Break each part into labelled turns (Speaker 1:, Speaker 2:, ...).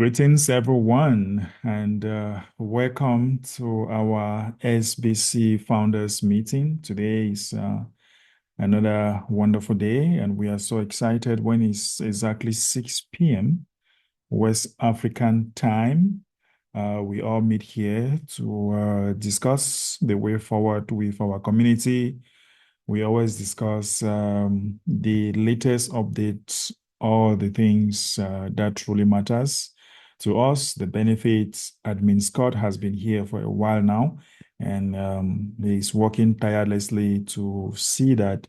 Speaker 1: Greetings, everyone, and welcome to our SBC Founders Meeting. Today is another wonderful day, and we are so excited when it's exactly 6 p.m. West African time. We all meet here to discuss the way forward with our community. We always discuss the latest updates, all the things that truly matters to us, the benefits. Admin Scott has been here for a while now, and he's working tirelessly to see that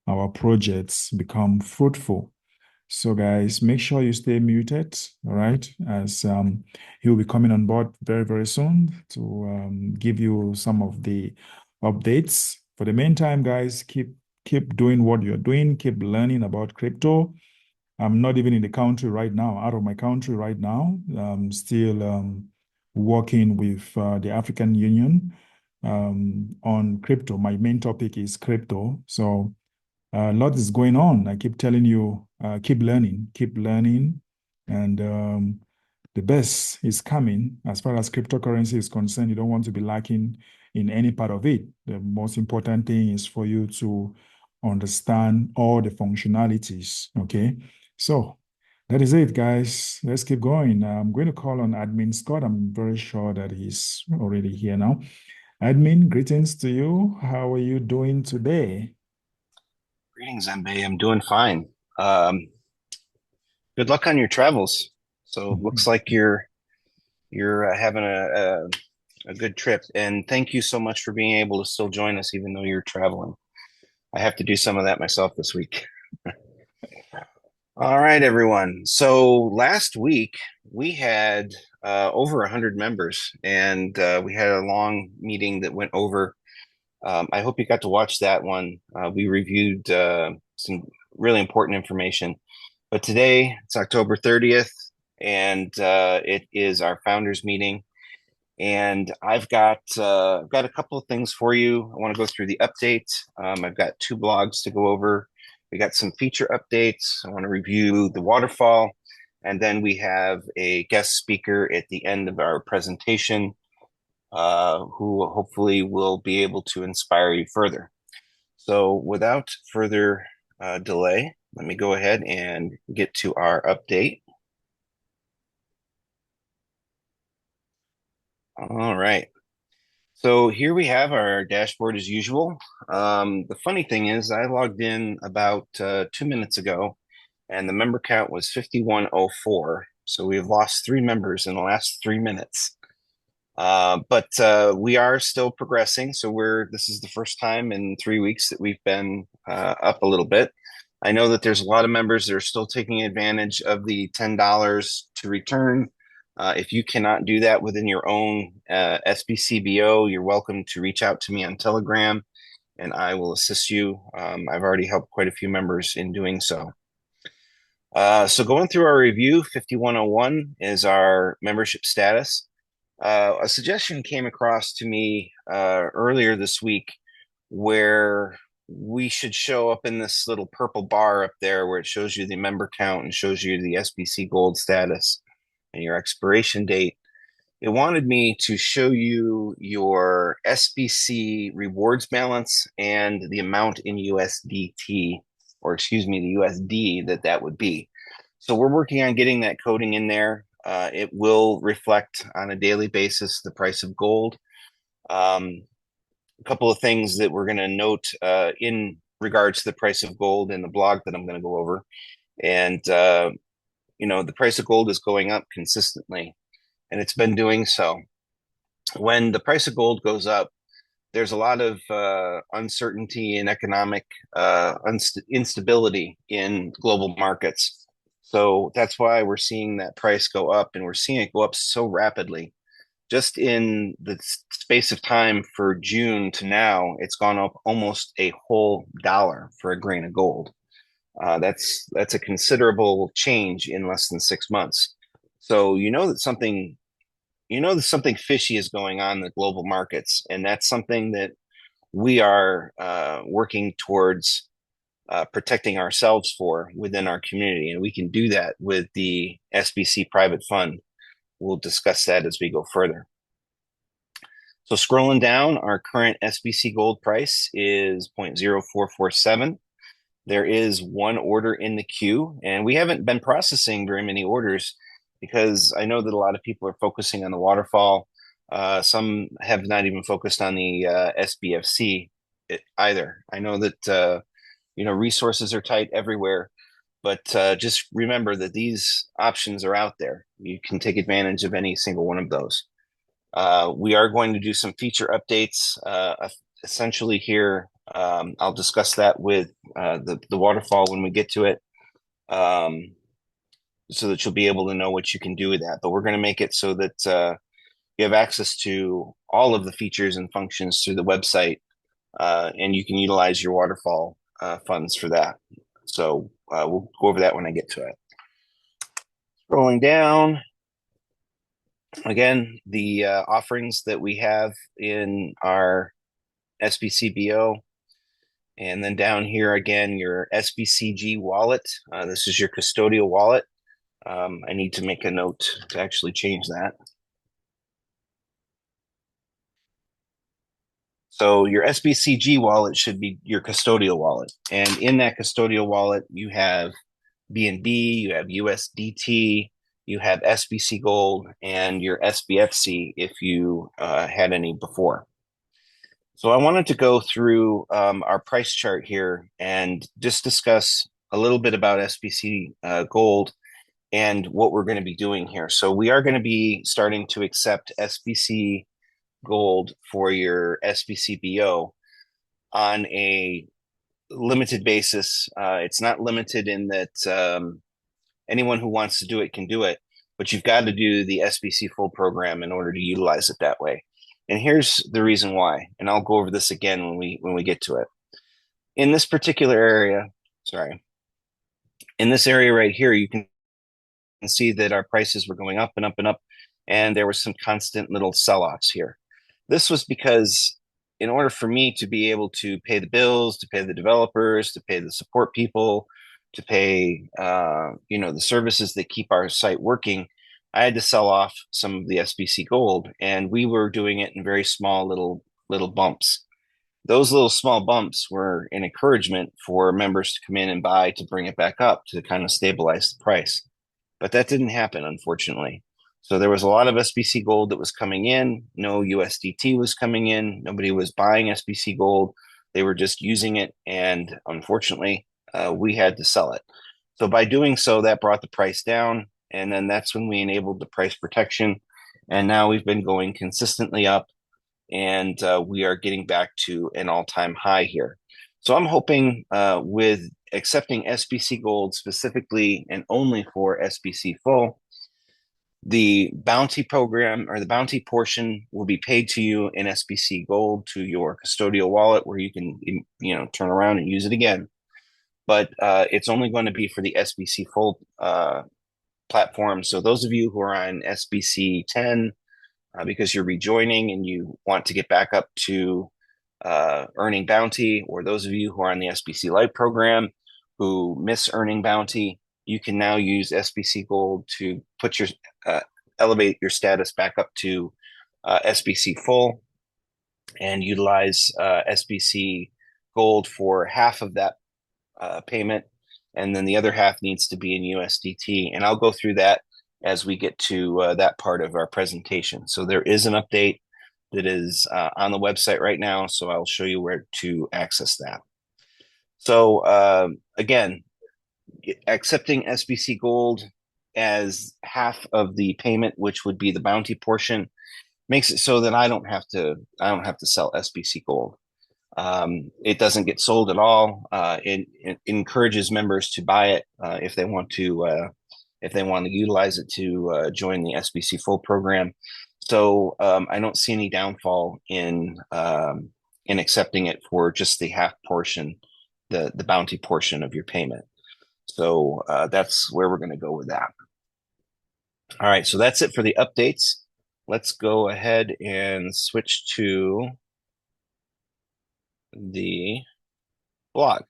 Speaker 1: our projects become fruitful. So, guys, make sure you stay muted, all right? As he'll be coming on board very, very soon to give you some of the updates. For the meantime, guys, keep doing what you're doing. Keep learning about crypto. I'm not even in the country right now, out of my country right now. I'm still working with the African Union on crypto. My main topic is crypto. So a lot is going on. I keep telling you, keep learning, and the best is coming. As far as cryptocurrency is concerned, you don't want to be lacking in any part of it. The most important thing is for you to understand all the functionalities, okay? So that is it, guys. Let's keep going. I'm going to call on Admin Scott. I'm very sure that he's already here now. Admin, greetings to you. How are you doing today?
Speaker 2: Greetings, MB. I'm doing fine. Good luck on your travels. So it looks like you're having a good trip, and thank you so much for being able to still join us even though you're traveling. I have to do some of that myself this week. All right, everyone. So last week we had over 100 members, and we had a long meeting that went over. I hope you got to watch that one. We reviewed some really important information. But today it's October 30th, and it is our founders meeting. And I've got a couple of things for you. I want to go through the updates. I've got two blogs to go over. We got some feature updates. I want to review the waterfall, and then we have a guest speaker at the end of our presentation, who hopefully will be able to inspire you further. So, without further delay, let me go ahead and get to our update. All right. So here we have our dashboard as usual. The funny thing is, I logged in about 2 minutes ago, and the member count was 5104. So we've lost three members in the last 3 minutes. But we are still progressing. So this is the first time in 3 weeks that we've been up a little bit. I know that there's a lot of members that are still taking advantage of the $10 to return. If you cannot do that within your own SBCBO, you're welcome to reach out to me on Telegram, and I will assist you. I've already helped quite a few members in doing so. So going through our review, 5101 is our membership status. A suggestion came across to me earlier this week where we should show up in this little purple bar up there where it shows you the member count and shows you the SBC Gold status and your expiration date. It wanted me to show you your SBC rewards balance and the amount in USDT, or excuse me, the USD that would be. So we're working on getting that coding in there. It will reflect on a daily basis the price of gold. A couple of things that we're going to note in regards to the price of gold in the blog that I'm going to go over. And, the price of gold is going up consistently, and it's been doing so. When the price of gold goes up, there's a lot of uncertainty and economic instability in global markets. So that's why we're seeing that price go up, and we're seeing it go up so rapidly. Just in the space of time for June to now, it's gone up almost a whole dollar for a grain of gold. That's a considerable change in less than 6 months. So that something fishy is going on in the global markets, and that's something that we are working towards protecting ourselves for within our community. And we can do that with the SBC private fund. We'll discuss that as we go further. So scrolling down, our current SBC gold price is 0.0447. There is one order in the queue, and we haven't been processing very many orders because I know that a lot of people are focusing on the waterfall. Some have not even focused on the SBFC either. I know that resources are tight everywhere, but just remember that these options are out there. You can take advantage of any single one of those. We are going to do some feature updates essentially here. I'll discuss that with the waterfall when we get to it, so that you'll be able to know what you can do with that. But we're going to make it so that you have access to all of the features and functions through the website, and you can utilize your waterfall funds for that. So we'll go over that when I get to it. Scrolling down, again, the offerings that we have in our SBCBO. And then down here again, your SBCG wallet. This is your custodial wallet. I need to make a note to actually change that. So your SBCG wallet should be your custodial wallet. And in that custodial wallet, you have BNB, you have USDT, you have SBC Gold, and your SBFC if you had any before. So I wanted to go through our price chart here and just discuss a little bit about SBC Gold and what we're going to be doing here. So we are going to be starting to accept SBC Gold for your SBCBO on a limited basis. It's not limited in that anyone who wants to do it can do it, but you've got to do the SBC full program in order to utilize it that way. And here's the reason why, and I'll go over this again when we get to it. In this particular area, in this area right here, you can see that our prices were going up and up and up, and there were some constant little sell-offs here. This was because in order for me to be able to pay the bills, to pay the developers, to pay the support people, to pay the services that keep our site working, I had to sell off some of the SBC Gold, and we were doing it in very small little bumps. Those little small bumps were an encouragement for members to come in and buy to bring it back up to kind of stabilize the price. But that didn't happen, unfortunately. So there was a lot of SBC Gold that was coming in. No USDT was coming in. Nobody was buying SBC Gold. They were just using it, and unfortunately, we had to sell it. So by doing so, that brought the price down, and then that's when we enabled the price protection. And now we've been going consistently up, and we are getting back to an all-time high here. So I'm hoping with accepting SBC Gold specifically and only for SBC Full, the bounty program or the bounty portion will be paid to you in SBC Gold to your custodial wallet, where you can turn around and use it again. But it's only going to be for the SBC Full platform. So those of you who are on SBC 10 because you're rejoining and you want to get back up to earning bounty, or those of you who are on the SBC Lite program who miss earning bounty, you can now use SBC Gold to put your elevate your status back up to SBC Full and utilize SBC Gold for half of that payment, and then the other half needs to be in USDT. And I'll go through that as we get to that part of our presentation. So there is an update that is on the website right now, so I'll show you where to access that. So again, accepting SBC Gold as half of the payment, which would be the bounty portion, makes it so that I don't have to sell SBC Gold. It doesn't get sold at all. It encourages members to buy it if they want to utilize it to join the SBC Full program. So I don't see any downfall in accepting it for just the half portion, the bounty portion of your payment. So that's where we're going to go with that. All right, so that's it for the updates. Let's go ahead and switch to the blog.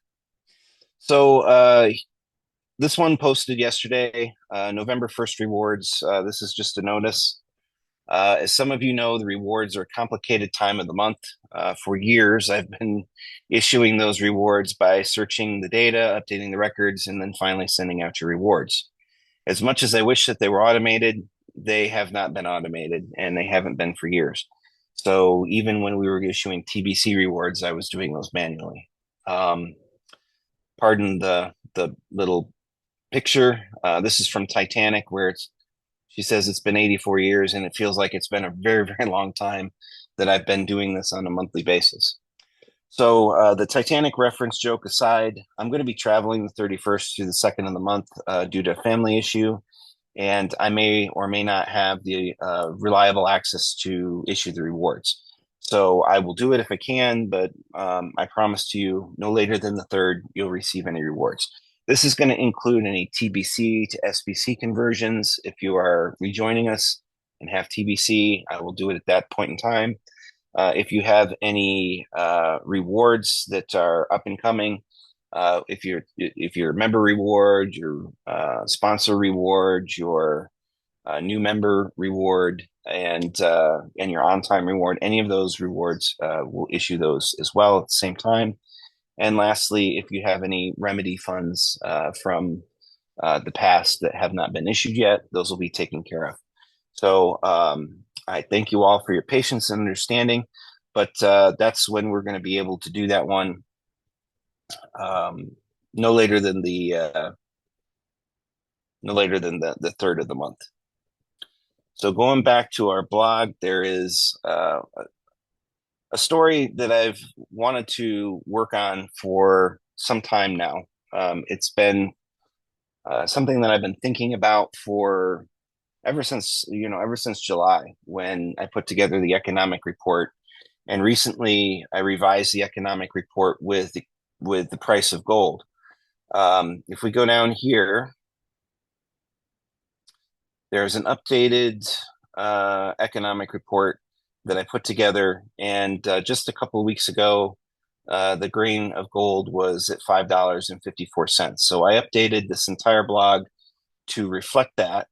Speaker 2: So this one posted yesterday, November 1st rewards. This is just a notice. As some of you know, the rewards are a complicated time of the month. For years, I've been issuing those rewards by searching the data, updating the records, and then finally sending out your rewards. As much as I wish that they were automated, they have not been automated, and they haven't been for years. So even when we were issuing TBC rewards, I was doing those manually. Um, Pardon the little picture. This is from Titanic, where she says it's been 84 years, and it feels like it's been a very, very long time that I've been doing this on a monthly basis. So the Titanic reference joke aside, I'm going to be traveling the 31st through the 2nd of the month due to a family issue, and I may or may not have the reliable access to issue the rewards. So I will do it if I can, but I promise to you, no later than the 3rd, you'll receive any rewards. This is going to include any TBC to SBC conversions. If you are rejoining us and have TBC, I will do it at that point in time. If you have any rewards that are up and coming, if you're a member reward, your sponsor reward, your new member reward, and your on time reward, any of those rewards, we'll issue those as well at the same time. And lastly, if you have any remedy funds from the past that have not been issued yet, those will be taken care of. So I thank you all for your patience and understanding, but that's when we're going to be able to do that one. No later than the 3rd of the month. So going back to our blog, there is a story that I've wanted to work on for some time now. It's been something that I've been thinking about for ever since July, when I put together the economic report. And recently I revised the economic report with the price of gold. If we go down here, there's an updated economic report that I put together, and just a couple of weeks ago, the grain of gold was at $5.54. So I updated this entire blog to reflect that,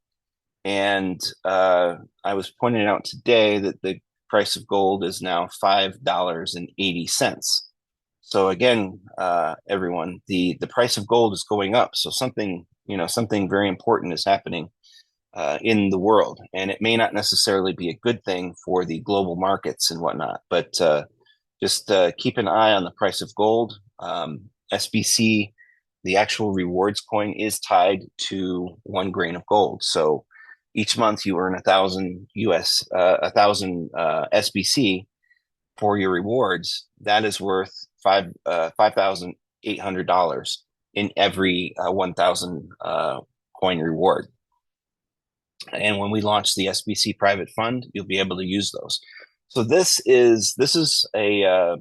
Speaker 2: and I was pointing out today that the price of gold is now $5.80. So again, everyone, the price of gold is going up. So something very important is happening in the world, and it may not necessarily be a good thing for the global markets and whatnot. But just keep an eye on the price of gold. SBC, the actual rewards coin, is tied to 1 grain of gold. So each month you earn 1,000 SBC for your rewards. That is worth $5,800 in every 1,000 coin reward. And when we launch the SBC private fund, you'll be able to use those. So this is a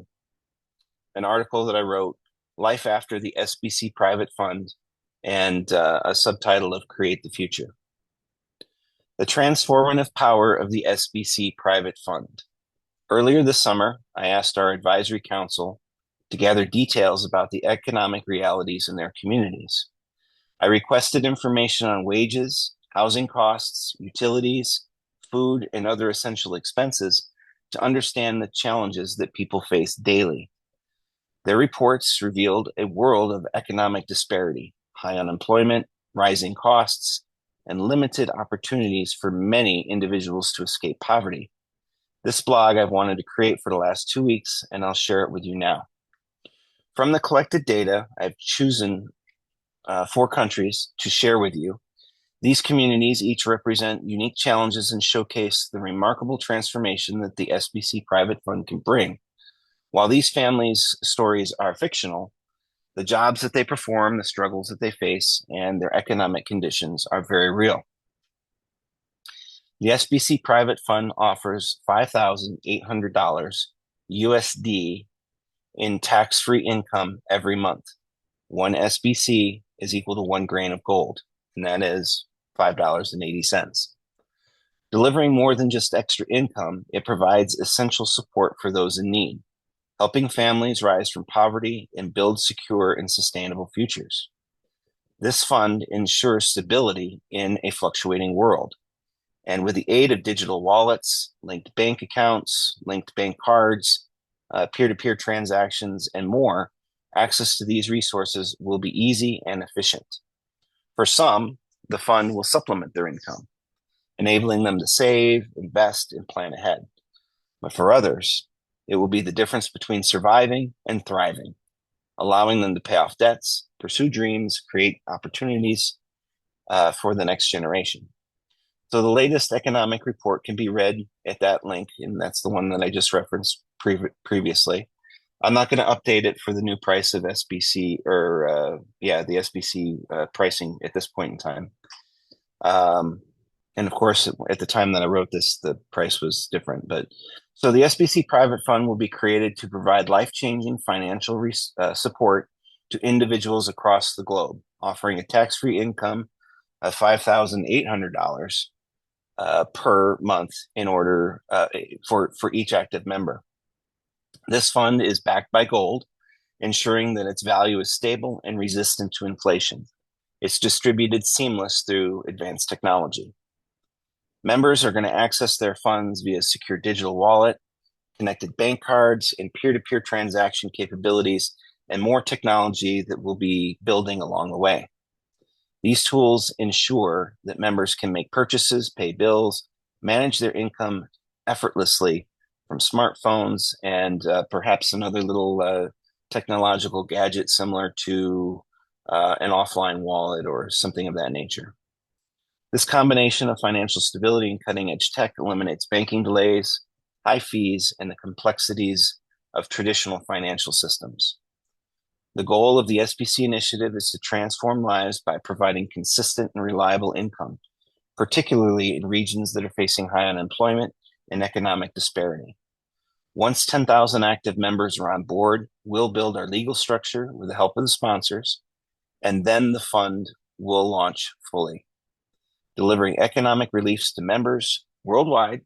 Speaker 2: an article that I wrote, Life After the SBC Private Fund, and a subtitle of Create the Future. The transformative power of the SBC Private Fund. Earlier this summer, I asked our advisory council to gather details about the economic realities in their communities. I requested information on wages, housing costs, utilities, food, and other essential expenses to understand the challenges that people face daily. Their reports revealed a world of economic disparity, high unemployment, rising costs, and limited opportunities for many individuals to escape poverty. This blog I've wanted to create for the last 2 weeks, and I'll share it with you now. From the collected data, I've chosen 4 countries to share with you. These communities each represent unique challenges and showcase the remarkable transformation that the SBC Private Fund can bring. While these families' stories are fictional, the jobs that they perform, the struggles that they face, and their economic conditions are very real. The SBC Private Fund offers $5,800 USD in tax-free income every month. One SBC is equal to 1 grain of gold, and that is $5.80. Delivering more than just extra income, it provides essential support for those in need. helping families rise from poverty and build secure and sustainable futures. This fund ensures stability in a fluctuating world. And with the aid of digital wallets, linked bank accounts, linked bank cards, peer-to-peer transactions, and more, access to these resources will be easy and efficient. For some, the fund will supplement their income, enabling them to save, invest, and plan ahead. But for others, it will be the difference between surviving and thriving, allowing them to pay off debts, pursue dreams, create opportunities for the next generation. So the latest economic report can be read at that link, and that's the one that I just referenced previously. I'm not going to update it for the new price of SBC the SBC pricing at this point in time. And of course, at the time that I wrote this, the price was different. But so the SBC private fund will be created to provide life-changing financial support to individuals across the globe, offering a tax-free income of $5,800 per month in order for each active member. This fund is backed by gold, ensuring that its value is stable and resistant to inflation. It's distributed seamless through advanced technology. Members are going to access their funds via secure digital wallet, connected bank cards, and peer-to-peer transaction capabilities, and more technology that we'll be building along the way. These tools ensure that members can make purchases, pay bills, manage their income effortlessly from smartphones and perhaps another little technological gadget similar to an offline wallet or something of that nature. This combination of financial stability and cutting-edge tech eliminates banking delays, high fees, and the complexities of traditional financial systems. The goal of the SBC initiative is to transform lives by providing consistent and reliable income, particularly in regions that are facing high unemployment and economic disparity. Once 10,000 active members are on board, we'll build our legal structure with the help of the sponsors, and then the fund will launch fully, delivering economic reliefs to members worldwide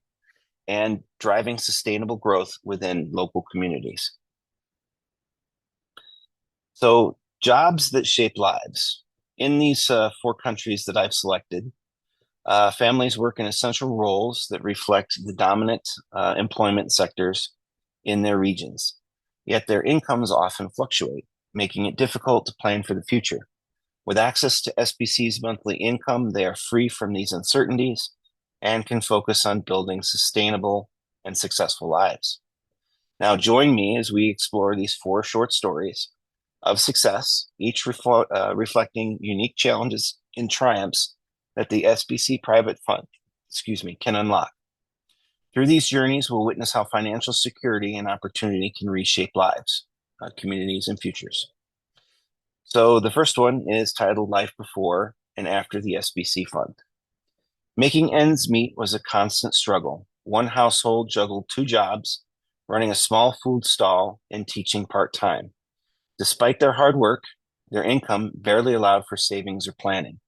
Speaker 2: and driving sustainable growth within local communities. So, jobs that shape lives. In these 4 countries that I've selected, families work in essential roles that reflect the dominant employment sectors in their regions. Yet their incomes often fluctuate, making it difficult to plan for the future. With access to SBC's monthly income, they are free from these uncertainties and can focus on building sustainable and successful lives. Now, join me as we explore these 4 short stories of success, each reflecting unique challenges and triumphs that the SBC private fund, can unlock. Through these journeys, we'll witness how financial security and opportunity can reshape lives, communities, and futures. So the first one is titled Life Before and After the SBC Fund. Making ends meet was a constant struggle. One household juggled 2 jobs, running a small food stall and teaching part-time. Despite their hard work, their income barely allowed for savings or planning.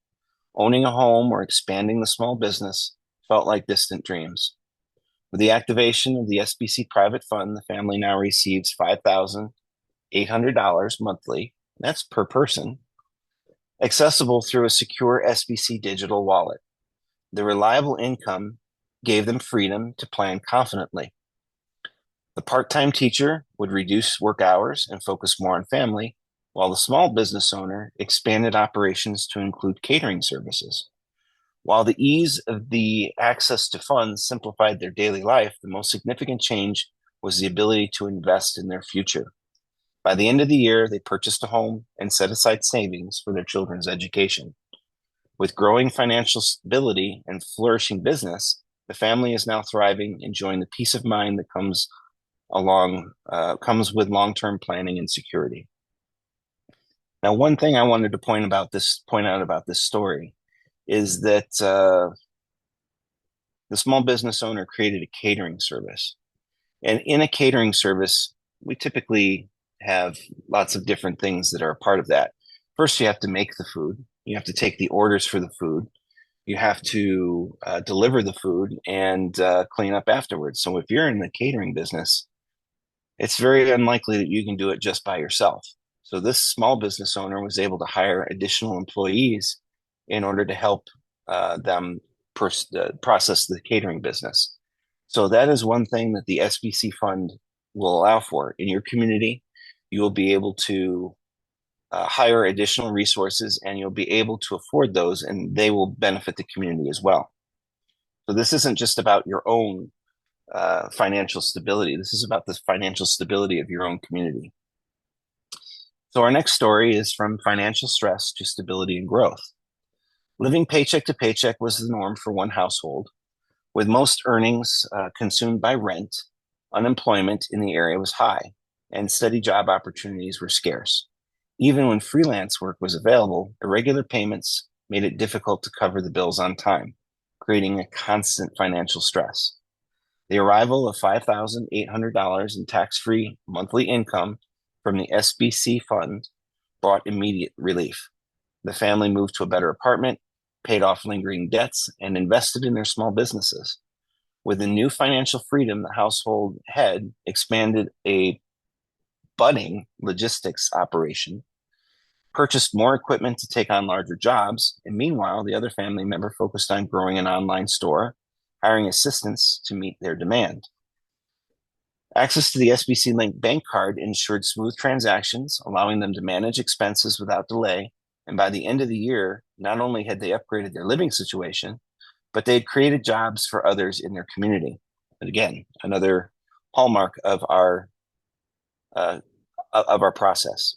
Speaker 2: Owning a home or expanding the small business felt like distant dreams. With the activation of the SBC private fund, the family now receives $5,800 monthly. That's per person, accessible through a secure SBC digital wallet. The reliable income gave them freedom to plan confidently. The part-time teacher would reduce work hours and focus more on family, while the small business owner expanded operations to include catering services. While the ease of the access to funds simplified their daily life, the most significant change was the ability to invest in their future. By the end of the year, they purchased a home and set aside savings for their children's education. With growing financial stability and flourishing business, the family is now thriving, enjoying the peace of mind that comes with long-term planning and security. Now, one thing I wanted to point out about this story is that the small business owner created a catering service. And in a catering service, we typically have lots of different things that are a part of that. First, you have to make the food. You have to take the orders for the food. You have to deliver the food and clean up afterwards. So if you're in the catering business, it's very unlikely that you can do it just by yourself. So this small business owner was able to hire additional employees in order to help them process the catering business. So that is one thing that the SBC fund will allow for in your community. You will be able to hire additional resources and you'll be able to afford those, and they will benefit the community as well. So this isn't just about your own financial stability. This is about the financial stability of your own community. So our next story is from financial stress to stability and growth. Living paycheck to paycheck was the norm for one household, with most earnings consumed by rent. Unemployment in the area was high, and steady job opportunities were scarce. Even when freelance work was available, irregular payments made it difficult to cover the bills on time, creating a constant financial stress. The arrival of $5,800 in tax-free monthly income from the SBC fund brought immediate relief. The family moved to a better apartment, paid off lingering debts, and invested in their small businesses. With the new financial freedom, the household had expanded a budding logistics operation, purchased more equipment to take on larger jobs, and meanwhile, the other family member focused on growing an online store, hiring assistants to meet their demand. Access to the SBC Link bank card ensured smooth transactions, allowing them to manage expenses without delay. And by the end of the year, not only had they upgraded their living situation, but they had created jobs for others in their community. And again, another hallmark uh, of our process.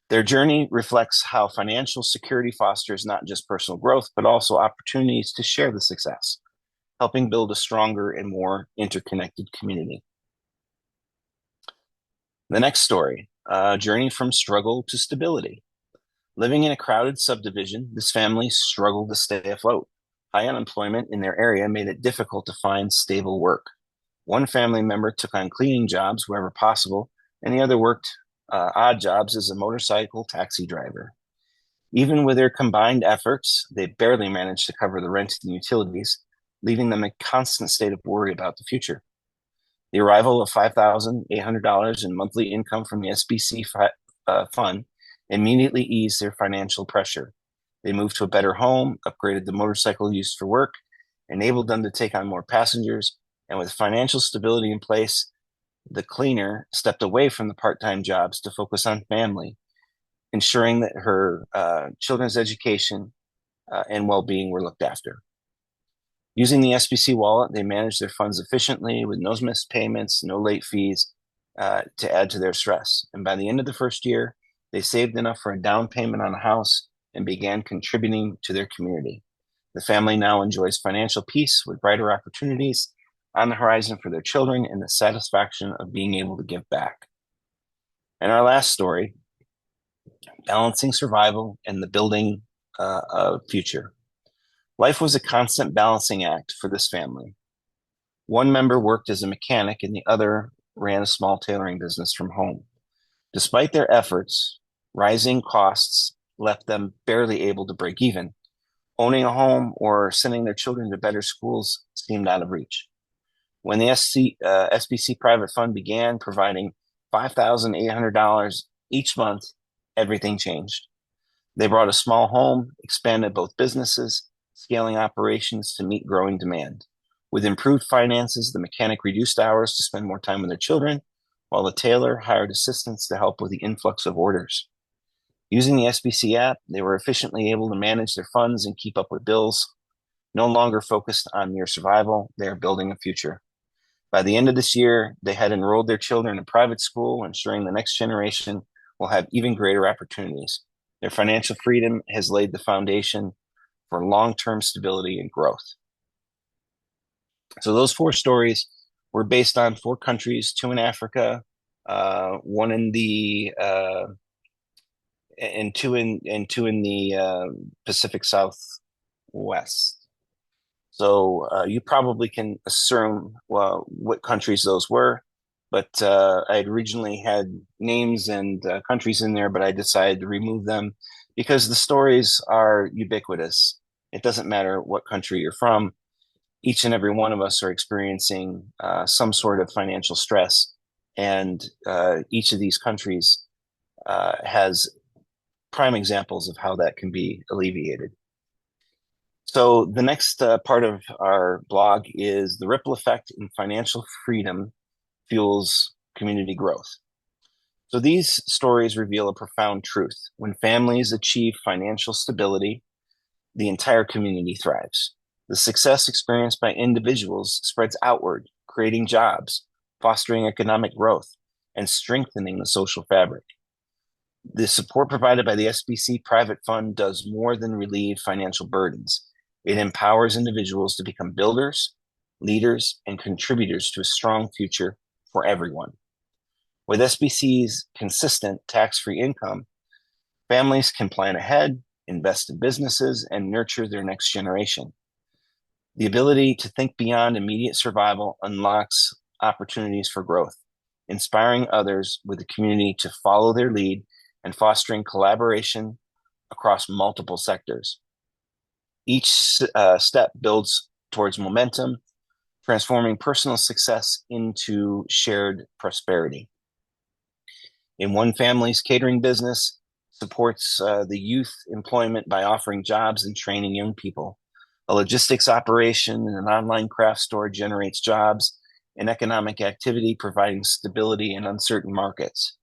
Speaker 2: Their journey reflects how financial security fosters not just personal growth, but also opportunities to share the success, helping build a stronger and more interconnected community. The next story, journey from struggle to stability. Living in a crowded subdivision, this family struggled to stay afloat. High unemployment in their area made it difficult to find stable work. One family member took on cleaning jobs wherever possible, and the other worked odd jobs as a motorcycle taxi driver. Even with their combined efforts, they barely managed to cover the rent and utilities, leaving them in a constant state of worry about the future. The arrival of $5,800 in monthly income from the SBC fund immediately eased their financial pressure. They moved to a better home, upgraded the motorcycle used for work, enabled them to take on more passengers, and with financial stability in place, the cleaner stepped away from the part-time jobs to focus on family, ensuring that her children's education and well-being were looked after. Using the SBC wallet, they managed their funds efficiently with no missed payments, no late fees to add to their stress. And by the end of the first year, they saved enough for a down payment on a house and began contributing to their community. The family now enjoys financial peace with brighter opportunities on the horizon for their children and the satisfaction of being able to give back. And our last story, balancing survival and the building of future. Life was a constant balancing act for this family. One member worked as a mechanic and the other ran a small tailoring business from home. Despite their efforts, rising costs left them barely able to break even. Owning a home or sending their children to better schools seemed out of reach. When the SBC private fund began providing $5,800 each month, everything changed. They brought a small home, expanded both businesses, scaling operations to meet growing demand. With improved finances, the mechanic reduced hours to spend more time with their children, while the tailor hired assistants to help with the influx of orders. Using the SBC app, they were efficiently able to manage their funds and keep up with bills. No longer focused on mere survival, they are building a future. By the end of this year, they had enrolled their children in private school, ensuring the next generation will have even greater opportunities. Their financial freedom has laid the foundation for long-term stability and growth. So those four stories were based on four countries, two in Africa, one in the and two in the Pacific Southwest. So you probably can assume what countries those were, but I had originally had names and countries in there, but I decided to remove them because the stories are ubiquitous. It doesn't matter what country you're from. Each and every one of us are experiencing some sort of financial stress And each of these countries has prime examples of how that can be alleviated. So the next part of our blog is the ripple effect in financial freedom fuels community growth. So these stories reveal a profound truth. When families achieve financial stability, the entire community thrives. The success experienced by individuals spreads outward, creating jobs, fostering economic growth, and strengthening the social fabric. The support provided by the SBC private fund does more than relieve financial burdens. It empowers individuals to become builders, leaders, and contributors to a strong future for everyone. With SBC's consistent tax-free income, families can plan ahead, invest in businesses, and nurture their next generation. The ability to think beyond immediate survival unlocks opportunities for growth, inspiring others with the community to follow their lead and fostering collaboration across multiple sectors. Each step builds towards momentum, transforming personal success into shared prosperity. In one family's catering business, supports the youth employment by offering jobs and training young people. A logistics operation and an online craft store generates jobs and economic activity, providing stability in uncertain markets.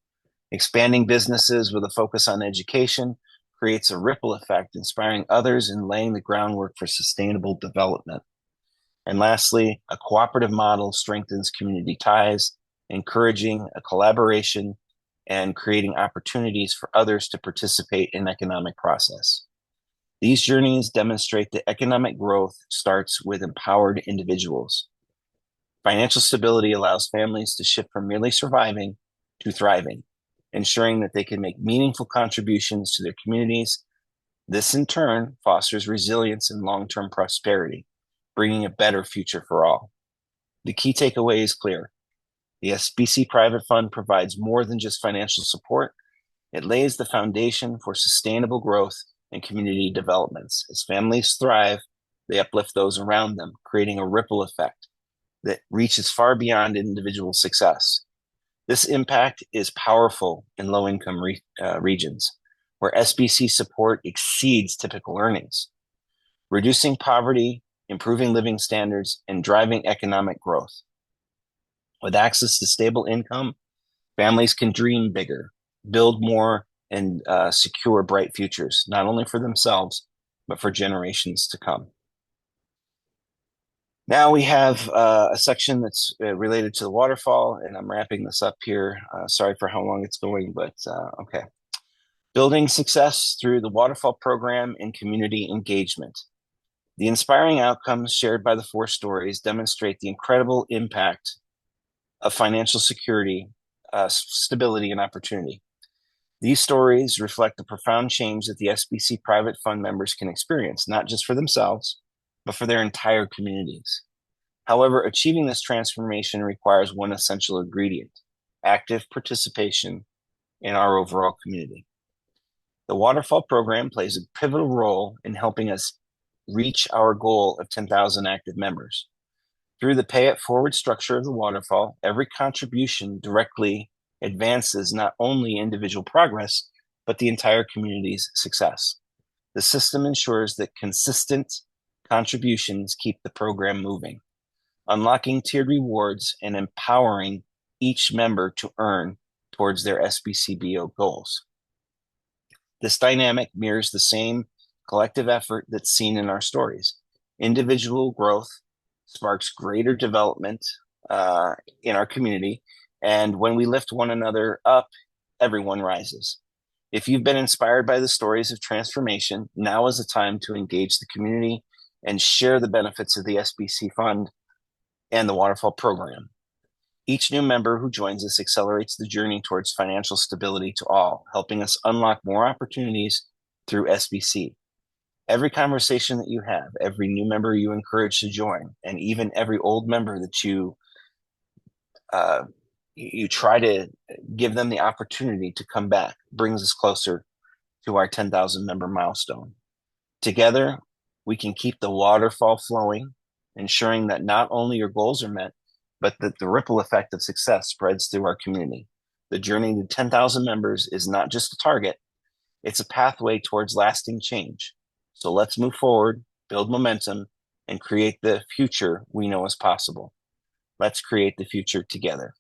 Speaker 2: Expanding businesses with a focus on education creates a ripple effect, inspiring others and laying the groundwork for sustainable development. And lastly, a cooperative model strengthens community ties, encouraging a collaboration and creating opportunities for others to participate in economic process. These journeys demonstrate that economic growth starts with empowered individuals. Financial stability allows families to shift from merely surviving to thriving, ensuring that they can make meaningful contributions to their communities. This, in turn, fosters resilience and long-term prosperity, bringing a better future for all. The key takeaway is clear. The SBC Private Fund provides more than just financial support. It lays the foundation for sustainable growth and community developments. As families thrive, they uplift those around them, creating a ripple effect that reaches far beyond individual success. This impact is powerful in low-income regions, where SBC support exceeds typical earnings, reducing poverty, improving living standards, and driving economic growth. With access to stable income, families can dream bigger, build more, and secure bright futures, not only for themselves, but for generations to come. Now we have a section that's related to the waterfall, and I'm wrapping this up here. Sorry for how long it's going, but okay. Building success through the waterfall program and community engagement. The inspiring outcomes shared by the 4 stories demonstrate the incredible impact of financial security, stability, and opportunity. These stories reflect the profound change that the SBC private fund members can experience, not just for themselves, but for their entire communities. However, achieving this transformation requires one essential ingredient: active participation in our overall community. The Waterfall program plays a pivotal role in helping us reach our goal of 10,000 active members. Through the pay it forward structure of the waterfall, every contribution directly advances not only individual progress, but the entire community's success. The system ensures that consistent contributions keep the program moving, unlocking tiered rewards and empowering each member to earn towards their SBCBO goals. This dynamic mirrors the same collective effort that's seen in our stories. Individual growth sparks greater development in our community, and when we lift one another up, everyone rises. If you've been inspired by the stories of transformation, now is the time to engage the community and share the benefits of the SBC Fund and the Waterfall program. Each new member who joins us accelerates the journey towards financial stability to all, helping us unlock more opportunities through SBC. Every conversation that you have, every new member you encourage to join, and even every old member that you try to give them the opportunity to come back, brings us closer to our 10,000 member milestone. Together, we can keep the waterfall flowing, ensuring that not only your goals are met, but that the ripple effect of success spreads through our community. The journey to 10,000 members is not just a target, it's a pathway towards lasting change. So let's move forward, build momentum, and create the future we know is possible. Let's create the future together.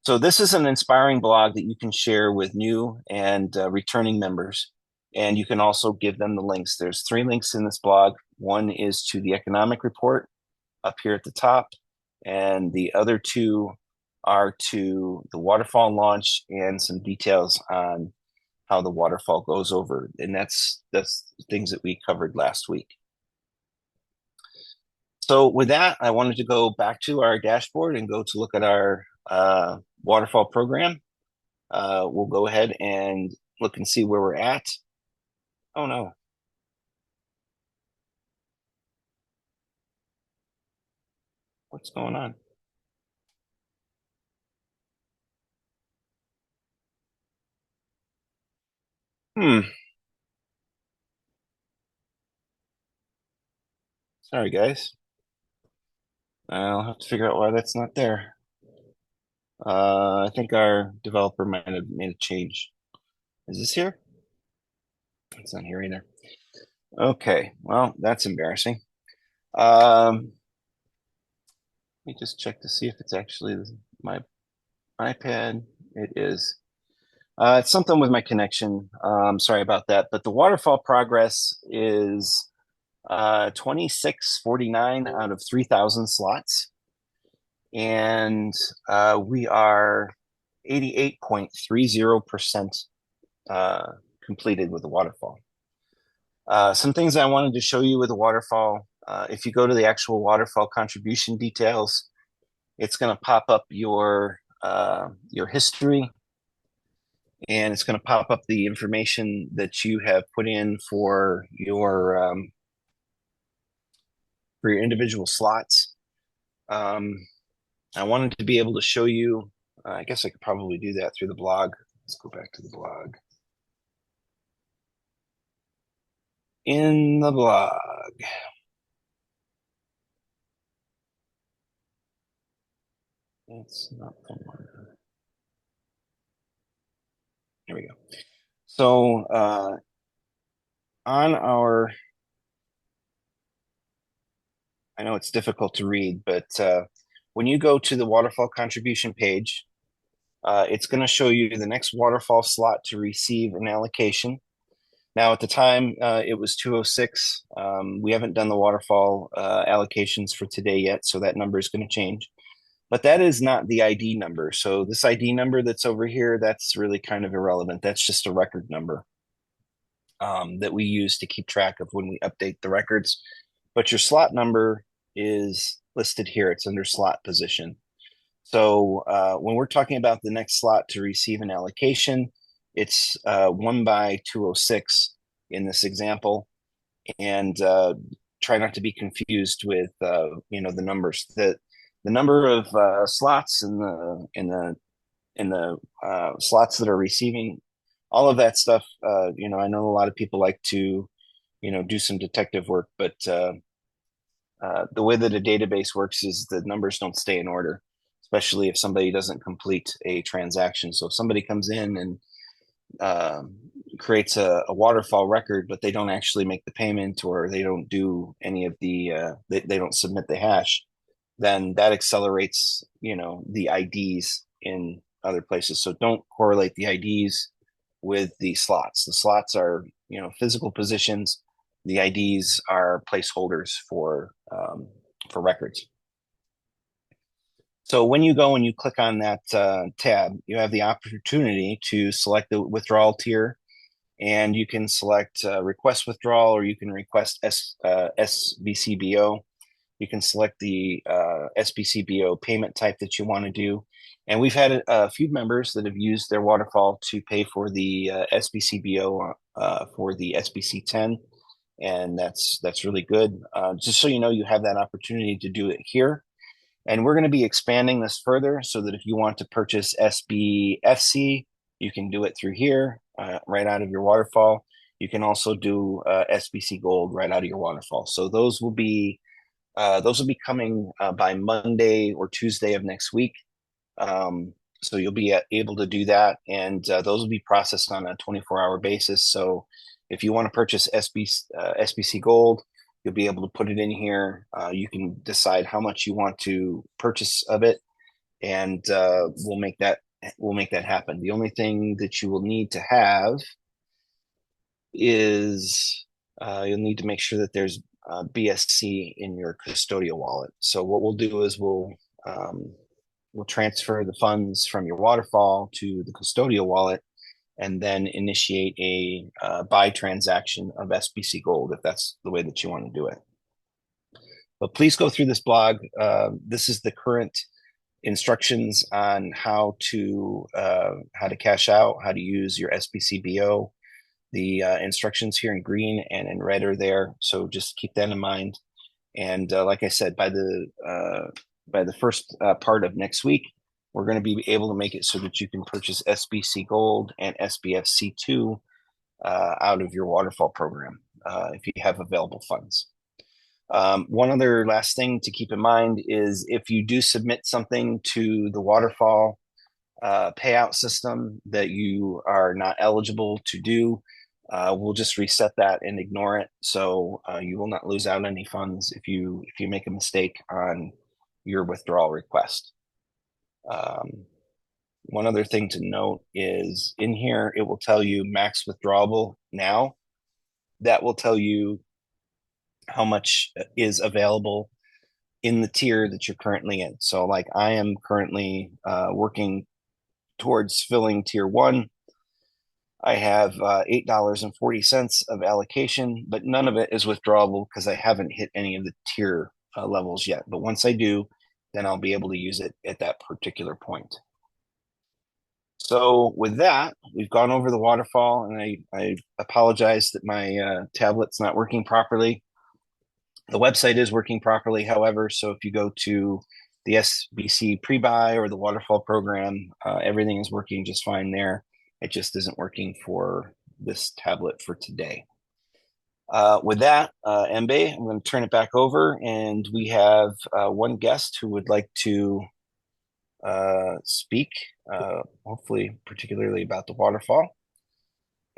Speaker 2: So this is an inspiring blog that you can share with new and returning members. And you can also give them the links. There's 3 links in this blog. One is to the economic report up here at the top, and the other 2 are to the waterfall launch and some details on how the waterfall goes over. And that's things that we covered last week. So with that, I wanted to go back to our dashboard and go to look at our waterfall program. We'll go ahead and look and see where we're at. Oh no. What's going on? Sorry, guys. I'll have to figure out why that's not there. I think our developer might have made a change. Is this here? It's not here either. Okay, well, that's embarrassing. Let me just check to see if it's actually my iPad. It is. It's something with my connection. Sorry about that. But the waterfall progress is 2649 out of 3,000 slots. And we are 88.30% completed with the waterfall. Some things I wanted to show you with the waterfall. If you go to the actual waterfall contribution details, it's going to pop up your history, and it's going to pop up the information that you have put in for your individual slots. I wanted to be able to show you. I guess I could probably do that through the blog. Let's go back to the blog. In the blog. It's not the one. Here we go. So on our, I know it's difficult to read, but when you go to the waterfall contribution page, it's going to show you the next waterfall slot to receive an allocation. Now, at the time, it was 206. We haven't done the waterfall allocations for today yet, so that number is going to change. But that is not the ID number. So this ID number that's over here, that's really kind of irrelevant. That's just a record number that we use to keep track of when we update the records. But your slot number is listed here. It's under slot position. So when we're talking about the next slot to receive an allocation, it's 1 by 206 in this example. And try not to be confused with the numbers. The number of slots in the slots that are receiving, all of that stuff. I know a lot of people like to do some detective work, but the way that a database works is the numbers don't stay in order, especially if somebody doesn't complete a transaction. So if somebody comes in and creates a waterfall record, but they don't actually make the payment, or they don't do any of the they don't submit the hash, then that accelerates the IDs in other places. So don't correlate the IDs with the slots. The slots are physical positions. The IDs are placeholders for records. So when you go and you click on that tab, you have the opportunity to select the withdrawal tier, and you can select request withdrawal, or you can request SBCBO. You can select the SBCBO payment type that you want to do. And we've had a few members that have used their waterfall to pay for the SBCBO for the SBC 10. And that's really good. Just so you have that opportunity to do it here. And we're going to be expanding this further so that if you want to purchase SBFC, you can do it through here, right out of your waterfall. You can also do SBC Gold right out of your waterfall. So those will be Those will be coming by Monday or Tuesday of next week. So you'll be able to do that, and those will be processed on a 24-hour basis. So if you want to purchase SBC Gold, you'll be able to put it in here. You can decide how much you want to purchase of it, and we'll make that happen. The only thing that you will need to have is you'll need to make sure that there's BSC in your custodial wallet. So what we'll do is we'll transfer the funds from your waterfall to the custodial wallet, and then initiate a buy transaction of SBC Gold if that's the way that you want to do it. But please go through this blog. This is the current instructions on how to cash out, how to use your SBCBO. The instructions here in green and in red are there, so just keep that in mind. And like I said, by the first part of next week, we're going to be able to make it so that you can purchase SBC Gold and SBFC2 out of your waterfall program if you have available funds. One other last thing to keep in mind is if you do submit something to the waterfall payout system that you are not eligible to do, we'll just reset that and ignore it. So you will not lose out any funds if you make a mistake on your withdrawal request. One other thing to note is in here, it will tell you max withdrawable now. That will tell you how much is available in the tier that you're currently in. So like I am currently working towards filling tier 1. I have $8.40 of allocation, but none of it is withdrawable because I haven't hit any of the tier levels yet. But once I do, then I'll be able to use it at that particular point. So with that, we've gone over the waterfall, and I apologize that my tablet's not working properly. The website is working properly, however, so if you go to the SBC pre-buy or the waterfall program, everything is working just fine there. It just isn't working for this tablet for today. With that, Mbe, I'm going to turn it back over, and we have one guest who would like to speak, hopefully particularly about the waterfall.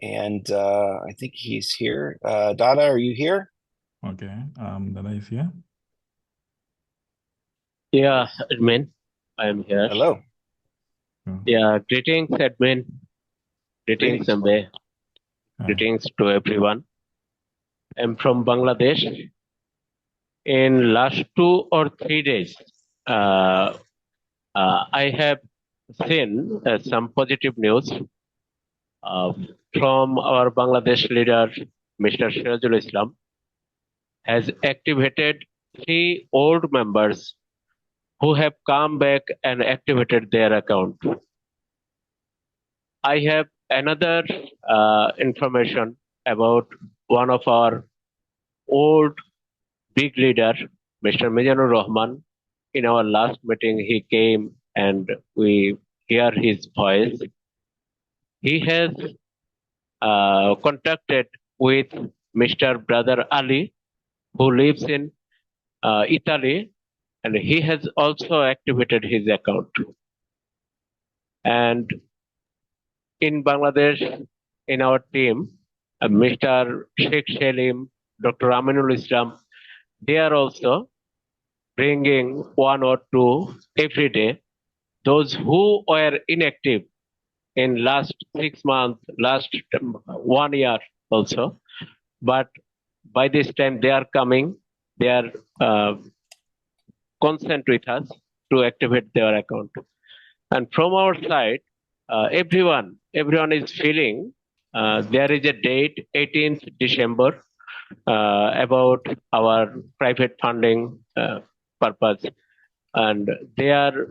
Speaker 2: And I think he's here. Dada, are you here?
Speaker 1: Okay, Dada is here.
Speaker 3: Yeah, admin, I am here.
Speaker 2: Hello.
Speaker 3: Yeah, greetings, admin. Greetings, Mbe. Greetings to everyone. I'm from Bangladesh. In last 2 or 3 days, I have seen some positive news from our Bangladesh leader, Mr. Sirajul Islam, has activated 3 old members who have come back and activated their account. I have another information about one of our old big leader, Mr. Mizanur Rahman. In our last meeting, he came and we hear his voice. He has contacted with Mr. Brother Ali, who lives in Italy, and he has also activated his account. And in Bangladesh, in our team, Mr. Sheikh Selim, Dr. Aminul Islam, they are also bringing 1 or 2 every day. Those who were inactive in last 6 months, last 1 year also, but by this time they are coming, they are consent with us to activate their account. And from our side, everyone is feeling there is a date, 18th December, about our private funding purpose, and they are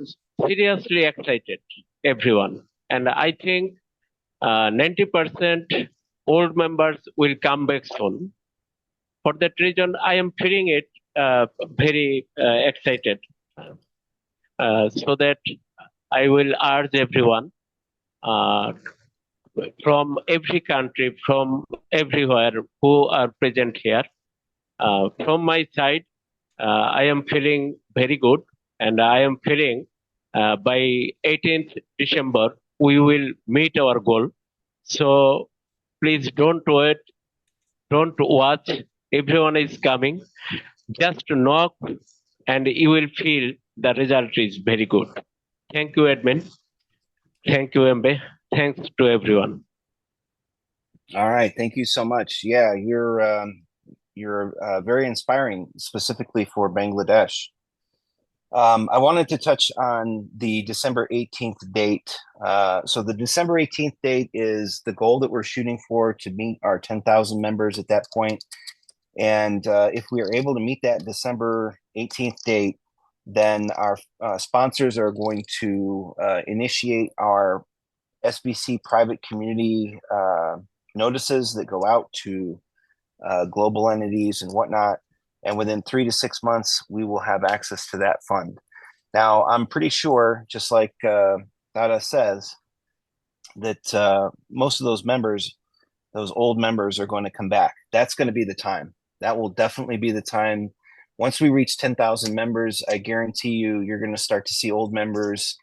Speaker 3: seriously excited, everyone. And I think 90% old members will come back soon. For that reason, I am feeling it very excited. So that I will urge everyone from every country, from everywhere who are present here. From my side, I am feeling very good, and I am feeling by 18th December we will meet our goal. So please don't wait, don't watch. Everyone is coming. Just knock, and you will feel the result is very good. Thank you, Edmund. Thank you, Mbe. Thanks to everyone.
Speaker 2: All right, thank you so much. Yeah, you're very inspiring, specifically for Bangladesh. I wanted to touch on the December 18th date. So the December 18th date is the goal that we're shooting for, to meet our 10,000 members at that point. And if we are able to meet that December 18th date, then our sponsors are going to initiate our SBC private community notices that go out to global entities and whatnot. And within 3 to 6 months, we will have access to that fund. Now, I'm pretty sure, just like Dada says, that most of those members, those old members, are going to come back. That's going to be the time. That will definitely be the time. Once we reach 10,000 members, I guarantee you, you're going to start to see old members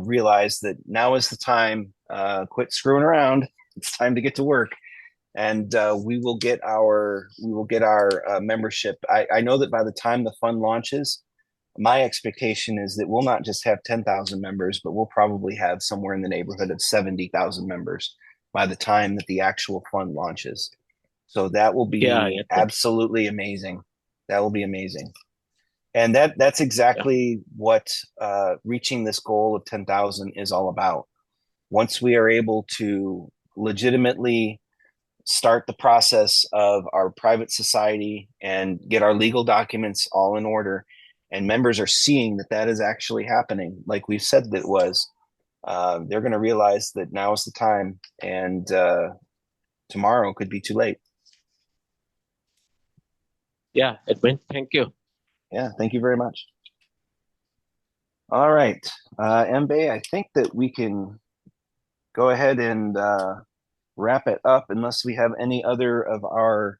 Speaker 2: realize that now is the time. Quit screwing around. It's time to get to work, and we will get our membership. I know that by the time the fund launches, my expectation is that we'll not just have 10,000 members, but we'll probably have somewhere in the neighborhood of 70,000 members by the time that the actual fund launches. So that will be absolutely amazing. That will be amazing. And that's exactly what reaching this goal of 10,000 is all about. Once we are able to legitimately start the process of our private society and get our legal documents all in order, and members are seeing that that is actually happening, like we've said that it was, they're going to realize that now is the time, and tomorrow could be too late.
Speaker 3: Yeah, Edwin, thank you.
Speaker 2: Yeah, thank you very much. All right, Mbe, I think that we can go ahead and wrap it up, unless we have any other of our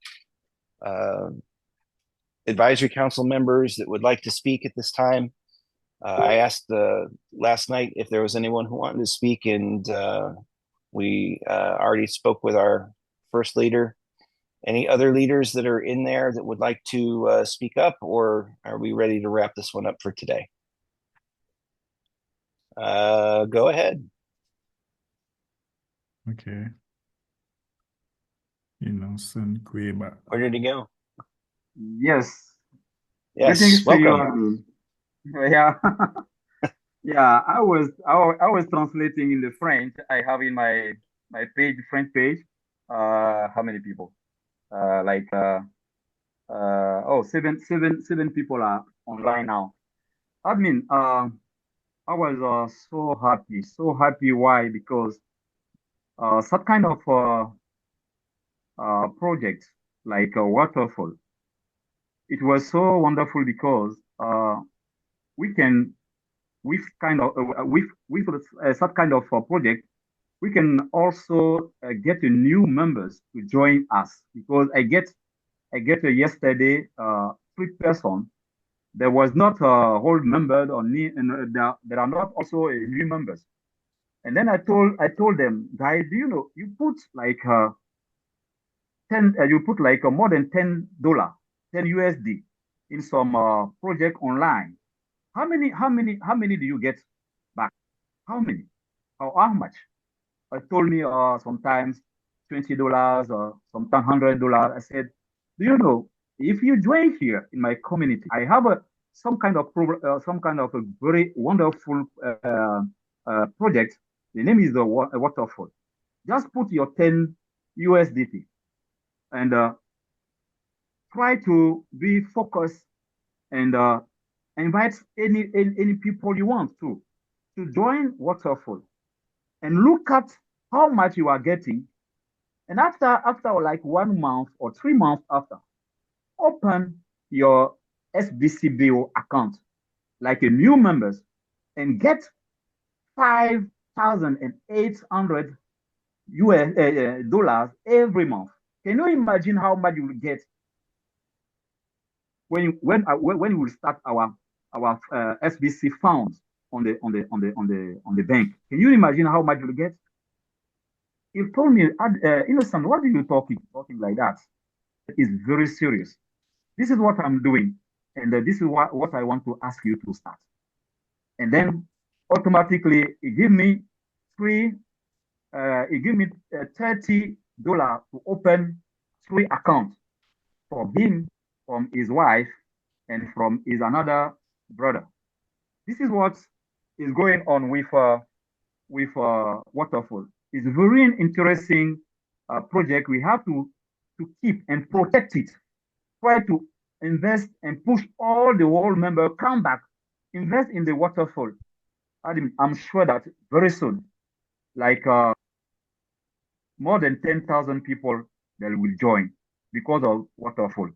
Speaker 2: advisory council members that would like to speak at this time. I asked last night if there was anyone who wanted to speak, and we already spoke with our first leader. Any other leaders that are in there that would like to speak up, or are we ready to wrap this one up for today? Go ahead.
Speaker 1: Okay. Innocent Queba.
Speaker 2: Where did he go?
Speaker 4: Yes.
Speaker 2: Yes.
Speaker 4: Greetings to you,
Speaker 2: Welcome.
Speaker 4: Abdul. Yeah. Yeah, I was translating in the French. I have in my page, French page. How many people? Seven people are online now. I mean, I was so happy, so happy. Why? Because such kind of project like a waterfall, it was so wonderful because we can with kind of with such kind of project, we can also get a new members to join us, because I get yesterday 3 person. There was not a whole member or and there are not also new members. And then I told them, guys, do you know you put like 10 you put like more than $10, 10 USD in some project online. How many do you get back? How many? How much? I told me sometimes $20 or sometimes $100. I said, do you know, if you join here in my community, I have some kind of some kind of a very wonderful project. The name is the waterfall. Just put your 10 USDT and try to be focused, and invite any people you want to join waterfall, and look at how much you are getting. And after like 1 month or 3 months after, open your SBCBO account like a new members, and get 5,800 US dollars every month. Can you imagine how much you will get when we will start our SBC funds on the bank. Can you imagine how much we'll get? He told me, Innocent, what are you talking like that? It's very serious. This is what I'm doing, and this is what I want to ask you to start. And then automatically he give me free. He give me $30 to open 3 accounts for him, from his wife, and from his another brother. This is what is going on with Waterfall. It's a very interesting project. We have to keep and protect it. Try to invest and push all the world members come back, invest in the Waterfall. I'm sure that very soon, like more than 10,000 people that will join because of Waterfall.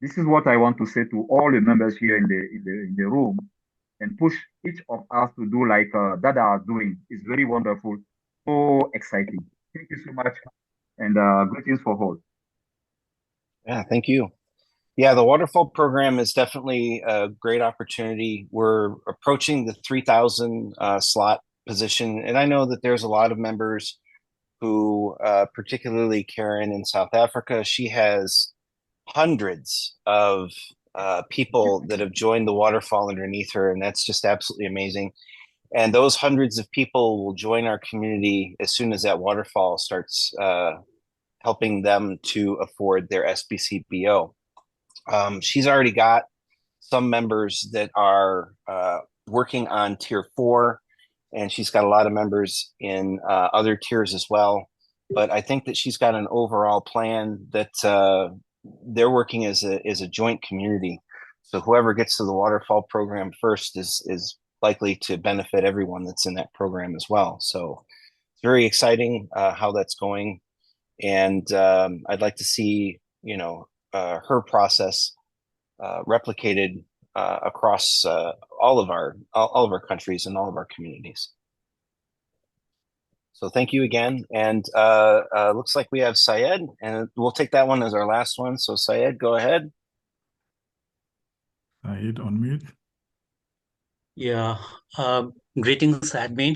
Speaker 4: This is what I want to say to all the members here in the room, and push each of us to do like Dada are doing. It's very wonderful, so exciting. Thank you so much, and greetings for all.
Speaker 2: Yeah, thank you. Yeah, the waterfall program is definitely a great opportunity. We're approaching the 3,000 slot position, and I know that there's a lot of members who, particularly Karen in South Africa, she has hundreds of people that have joined the waterfall underneath her, and that's just absolutely amazing. And those hundreds of people will join our community as soon as that waterfall starts helping them to afford their SBCBO. She's already got some members that are working on tier 4, and she's got a lot of members in other tiers as well. But I think that she's got an overall plan that they're working as a joint community. So whoever gets to the waterfall program first is likely to benefit everyone that's in that program as well. So it's very exciting how that's going. And I'd like to see, her process replicated across all of our countries and all of our communities. So thank you again. And looks like we have Syed, and we'll take that one as our last one. So Syed, go ahead.
Speaker 1: Syed, unmute.
Speaker 5: Yeah. Greetings, admin,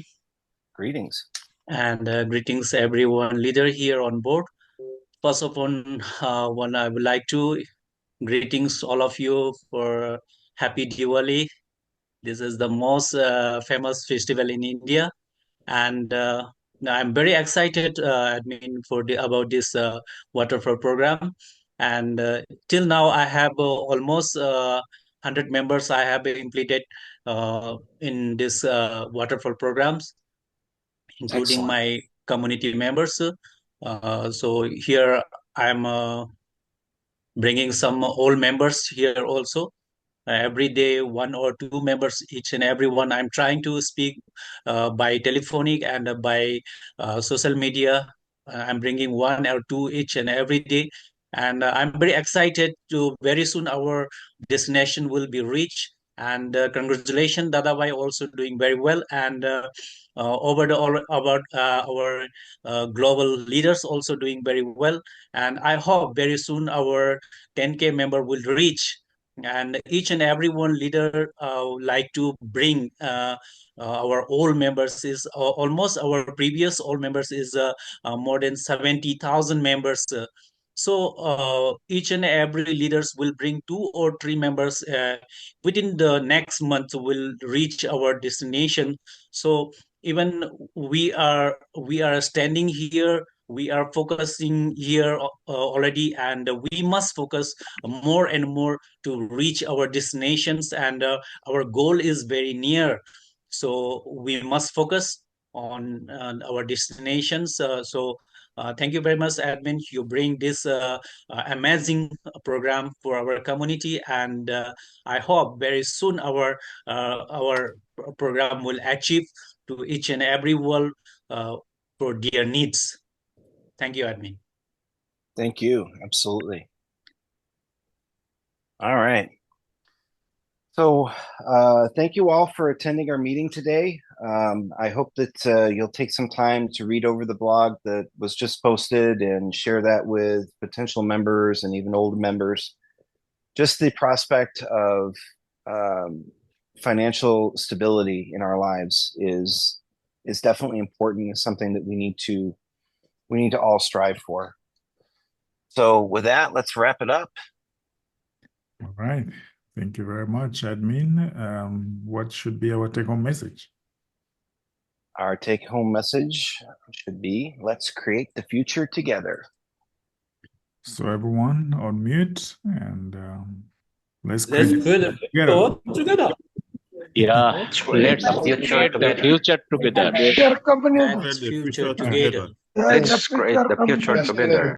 Speaker 2: Greetings.
Speaker 5: and greetings everyone leader here on board. First of all, one I would like to greetings all of you for Happy Diwali. This is the most famous festival in India, and I'm very excited, admin, about this waterfall program. And till now, I have almost 100 members I have implemented in this waterfall programs, including
Speaker 2: Excellent.
Speaker 5: my community members. So here I'm bringing some old members here also. Every day, one or two members, each and every one. I'm trying to speak by telephonic and by social media. I'm bringing one or two each and every day. And I'm very excited to very soon our destination will be reached. And congratulations, Dadabhai, also doing very well. And over the all about our global leaders also doing very well. And I hope very soon our 10K member will reach, and each and every one leader like to bring our old members is almost our previous old members is more than 70,000 members. So each and every leaders will bring 2 or 3 members within the next month will reach our destination. So even we are standing here, we are focusing here already, and we must focus more and more to reach our destinations, and our goal is very near. So we must focus on our destinations. Thank you very much, admin. You bring this amazing program for our community, and I hope very soon our program will achieve to each and every one for their needs. Thank you, admin.
Speaker 2: Thank you. Absolutely. All right. So thank you all for attending our meeting today. I hope that you'll take some time to read over the blog that was just posted and share that with potential members and even old members just the prospect of financial stability in our lives is definitely important. It's something that we need to all strive for. So with that, let's wrap it up.
Speaker 1: All right. Thank you very much, admin. What should be our take-home message?
Speaker 2: Our take-home message should be, let's create the future together.
Speaker 1: So everyone on mute and let's
Speaker 5: Let's
Speaker 1: create
Speaker 5: create the future together.
Speaker 3: Yeah, let's create the future together.
Speaker 5: Let's future together.
Speaker 6: Let's create the future together.